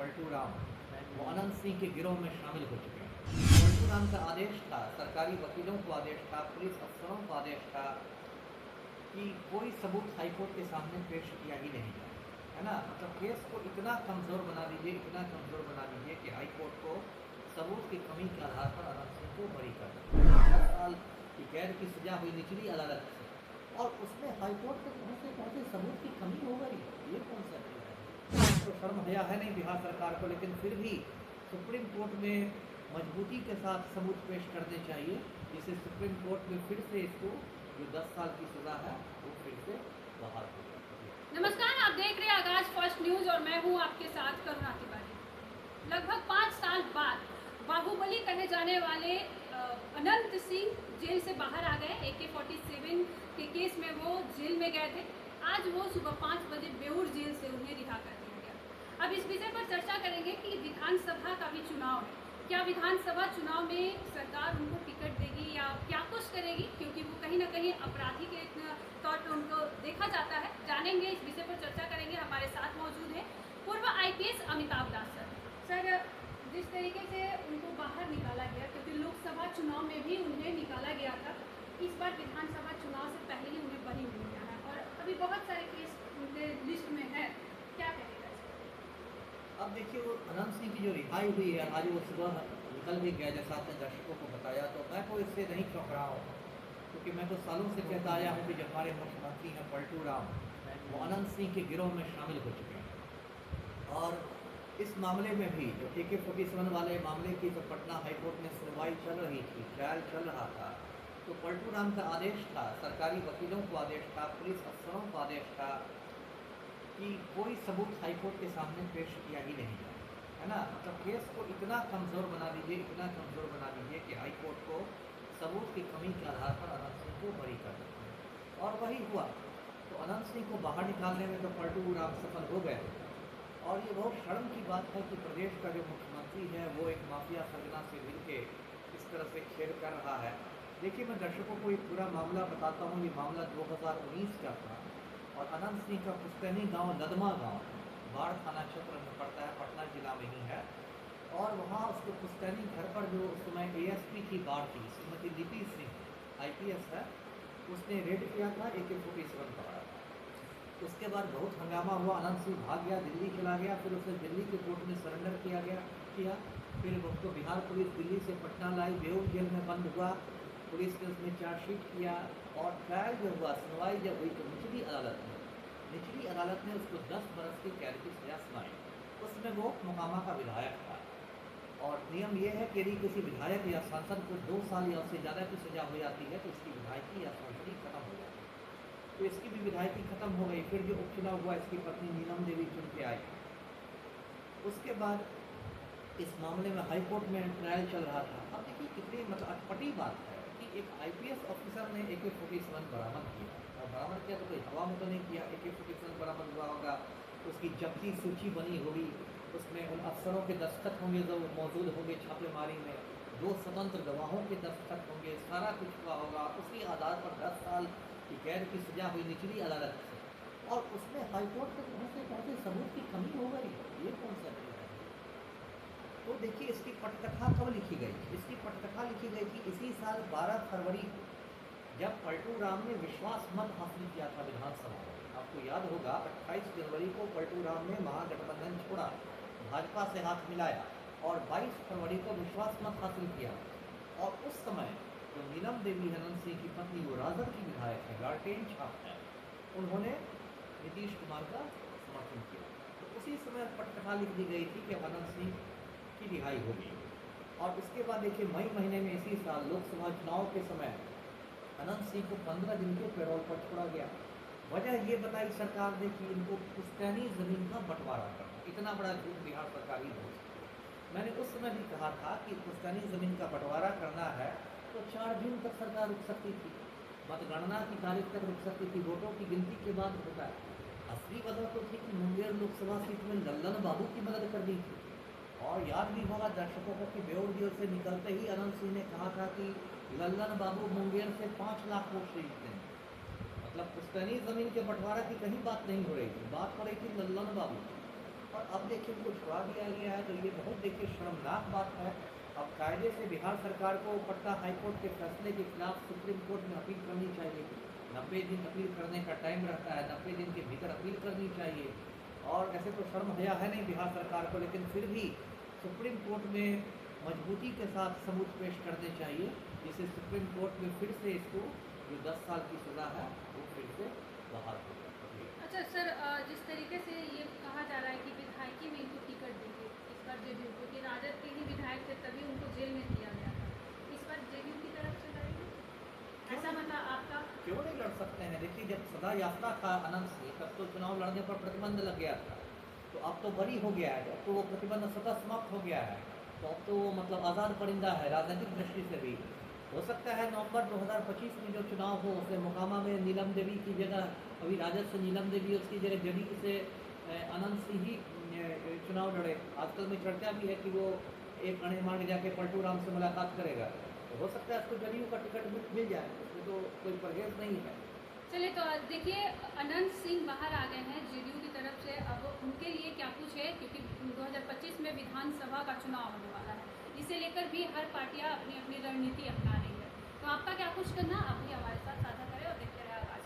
पलटू राम वो अनंत सिंह के गिरोह में शामिल हो चुके हैं। पलटू राम का आदेश था, सरकारी वकीलों को आदेश था, पुलिस अफसरों को आदेश था कि कोई सबूत हाईकोर्ट के सामने पेश किया ही नहीं जाए, है ना। मतलब केस को इतना कमज़ोर बना दीजिए, इतना कमज़ोर बना दीजिए कि हाईकोर्ट को सबूत की कमी के आधार पर अनंत सिंह को बरी कर दिया। 10 साल की कैद की सजा हुई निचली अदालत से, और उसमें हाईकोर्ट तक पहुँचे सबूत की कमी हो गई। ये कौन सा चीज़ है? तो शर्म हया है नहीं बिहार सरकार को, लेकिन फिर भी सुप्रीम कोर्ट में मजबूती के साथ सबूत पेश करने चाहिए, जिससे सुप्रीम कोर्ट में फिर से इसको जो 10 साल की सज़ा है वो फिर से बहाल हो जाए। नमस्कार, आप देख रहे हैं आगाज फर्स्ट न्यूज और मैं हूं आपके साथ करुणा तिवारी। लगभग 5 साल बाद बाहुबली कहे जाने वाले अनंत सिंह जेल से बाहर आ गए। AK-47 के केस में वो जेल में गए थे। आज वो सुबह 5 बजे बेऊर जेल से उन्हें रिहा कर दिया गया। अब इस विषय पर चर्चा करेंगे कि विधानसभा का भी चुनाव है, क्या विधानसभा चुनाव में सरकार उनको टिकट देगी या क्या कुछ करेगी, क्योंकि वो कहीं ना कहीं अपराधी के तौर पर उनको देखा जाता है। जानेंगे, इस विषय पर चर्चा करेंगे। हमारे साथ मौजूद है पूर्व IPS अमिताभ दास सर। जिस तरीके से उनको बाहर निकाला गया, क्योंकि लोकसभा चुनाव में भी उन्हें निकाला गया था, इस बार विधानसभा चुनाव से पहले ही उन्हें बरी मिल गया है और अभी बहुत सारे केस उनके लिस्ट में है, क्या कहेगा इसको? अब देखिए, वो अनंत सिंह की जो रिहाई हुई है, आज वो सुबह निकल भी गया, जैसा आपने दर्शकों को बताया, तो मैं तो इससे नहीं चौंक रहा हूँ, क्योंकि मैं तो सालों से कहता आया हूँ कि जो हमारे मुख्यमंत्री हैं पलटू राम वो अनंत सिंह के गिरोह में शामिल हो चुके हैं। और इस मामले में भी जो AK-47 वाले मामले की जो पटना हाईकोर्ट में सुनवाई चल रही थी, ट्रायल चल रहा था, तो पलटू राम का आदेश था, सरकारी वकीलों को आदेश था, पुलिस अफसरों को आदेश था कि कोई सबूत हाईकोर्ट के सामने पेश किया ही नहीं जाए, है ना। मतलब केस को इतना कमज़ोर बना दीजिए, इतना कमज़ोर बना दीजिए कि हाईकोर्ट को सबूत की कमी के आधार पर अनंत सिंह को बरी कर देते हैं। और वही हुआ। तो अनंत सिंह को बाहर निकालने में तो पलटू राम सफल हो गए। और ये बहुत शर्म की बात है कि प्रदेश का जो मुख्यमंत्री है वो एक माफिया सरगना से मिलके इस तरह से खेल कर रहा है। देखिए, मैं दर्शकों को ये पूरा मामला बताता हूँ। ये मामला 2019 का था और अनंत सिंह का पुस्तैनी गांव लदमा गांव बाढ़ थाना क्षेत्र में पड़ता है, पटना जिला में ही है। और वहाँ उसके पुस्तैनी घर पर जो उस समय ASP की बाढ़ थी, श्रीमती लिपि सिंह IPS है, उसने रेड किया था, AK-47 पकड़ा था। उसके बाद बहुत हंगामा हुआ, अनंत सिंह भाग गया, दिल्ली चला गया, फिर उसे दिल्ली के कोर्ट में सरेंडर किया। फिर उसको बिहार पुलिस दिल्ली से पटना लाई, बेऊर जेल में बंद हुआ। पुलिस ने उसमें चार्जशीट किया और ट्रायल जो हुआ, सुनवाई जब हुई तो निचली अदालत ने उसको 10 बरस की कैद की सजा सुनाई। उसमें वो मोकामा का विधायक था। और नियम ये है कि यदि किसी विधायक या सांसद को 2 साल या उससे ज़्यादा की सजा हो जाती है तो उसकी विधायकी या सांसदी खत्म हो जाती है। तो इसकी भी विधायकी खत्म हो गई। फिर जो उपचुनाव हुआ, इसकी पत्नी नीलम देवी चुन के आई। उसके बाद इस मामले में हाईकोर्ट में ट्रायल चल रहा था। अब देखिए कितनी मतलब अटपटी बात है कि एक IPS ऑफिसर ने AK-47 बरामद किया, और बरामद किया तो कोई हवा में तो नहीं किया। AK-47 बरामद हुआ होगा, उसकी जब्ती सूची बनी होगी, उसमें उन अफसरों के दस्तखत होंगे जो मौजूद होंगे छापेमारी में, 2 स्वतंत्र गवाहों के दस्तखत होंगे, सारा कुछ हुआ होगा। उसी आधार पर 10 साल की कैद की सजा हुई निचली अदालत से, और उसमें हाईकोर्ट तक पहुँचे सबूत की कमी हो गई। ये कौन सा चीज़ है? तो देखिए, इसकी पटकथा कब लिखी गई? इसकी पटकथा लिखी गई थी इसी साल 12 फरवरी को, जब पलटू राम ने विश्वास मत हासिल किया था विधानसभा में। आपको याद होगा 28 जनवरी को पलटू राम ने महागठबंधन छोड़ा, भाजपा से हाथ मिलाया और 22 फरवरी को विश्वास मत हासिल किया। और उस समय जो नीलम देवी अनंत सिंह की पत्नी, वो राजद की विधायक है, लालटेन छाप है, उन्होंने नीतीश कुमार का समर्थन किया। तो उसी समय पटकथा लिख दी गई थी कि अनंत सिंह की रिहाई होगी। और उसके बाद देखिए, मई महीने में इसी साल लोकसभा चुनाव के समय अनंत सिंह को 15 दिन के पैरोल पर छोड़ा गया। वजह ये बताई सरकार ने कि इनको पुश्तैनी ज़मीन का बंटवारा करना। इतना बड़ा झूठ बिहार सरकार ही बोल सकती है। मैंने उस समय भी कहा था कि पुश्तैनी ज़मीन का बंटवारा करना है तो 4 जून तक सरकार रुक सकती थी, मतगणना की तारीख तक रुक सकती थी, वोटों की गिनती के बाद होता है। असली वजह तो थी कि मुंगेर लोकसभा सीट में लल्लन बाबू की मदद कर दी थी। और याद भी होगा दर्शकों को कि बेऊर जेल से निकलते ही अनंत सिंह ने कहा था कि लल्लन बाबू मुंगेर से 5 लाख वोट से जीतते हैं। मतलब पुश्तैनी ज़मीन के बंटवारा की कहीं बात नहीं हो रही थी, बात हो रही थी लल्लन बाबू। और अब देखिए उनको छुड़ा दिया गया है, तो ये बहुत देखिए शर्मनाक बात है। अब कायदे से बिहार सरकार को पटना हाईकोर्ट के फैसले के खिलाफ सुप्रीम कोर्ट में अपील करनी चाहिए। 90 दिन अपील करने का टाइम रहता है, 90 दिन के भीतर अपील करनी चाहिए। और ऐसे तो शर्म हया है नहीं बिहार सरकार को, लेकिन फिर भी सुप्रीम कोर्ट में मजबूती के साथ सबूत पेश करने चाहिए, जिससे सुप्रीम कोर्ट में फिर से इसको जो 10 साल की सज़ा है वो फिर से बहाल हो जाए। अच्छा सर, जिस तरीके से ये कहा जा रहा है कि विधायकी में इनको टिकट देंगे इस बार जेडीयू को, कि राजद के ही विधायक थे तभी उनको जेल में दिया गया था, इस बार जेडीयू की तरफ से लड़ेंगे, ऐसा मतलब आपका? क्यों नहीं लड़ सकते हैं? देखिए जब सदा याफ्ता था अनंत सिंह, तब तो चुनाव लड़ने पर प्रतिबंध लग गया था, तो अब तो बरी हो गया है, अब तो वो प्रतिबंध सदा समाप्त हो गया है, तो अब तो वो मतलब आज़ाद परिंदा है राजनीतिक दृष्टि से भी। हो सकता है नवंबर 2025 में जो चुनाव हो उसमें मोकामा में नीलम देवी की जगह, अभी राजद से नीलम देवी, उसकी जगह जेडीयू से अनंत सिंह ही चुनाव लड़े। आजकल में चर्चा भी है कि वो एक अणे मार्ग जाके पलटू राम से मुलाकात करेगा, तो हो सकता है उसको जेडीयू का टिकट मिल जाए, उसमें तो कोई परहेज नहीं है। चलिए, तो देखिए अनंत सिंह बाहर आ गए हैं जेडीयू की तरफ से, अब उनके लिए क्या कुछ है, क्योंकि 2025 में विधानसभा का चुनाव होने वाला है, इसे लेकर भी हर पार्टियां अपनी अपनी रणनीति अपना रही है, तो आपका क्या कुछ करना आप भी हमारे साथ साझा करें और देखते रहे आगाज।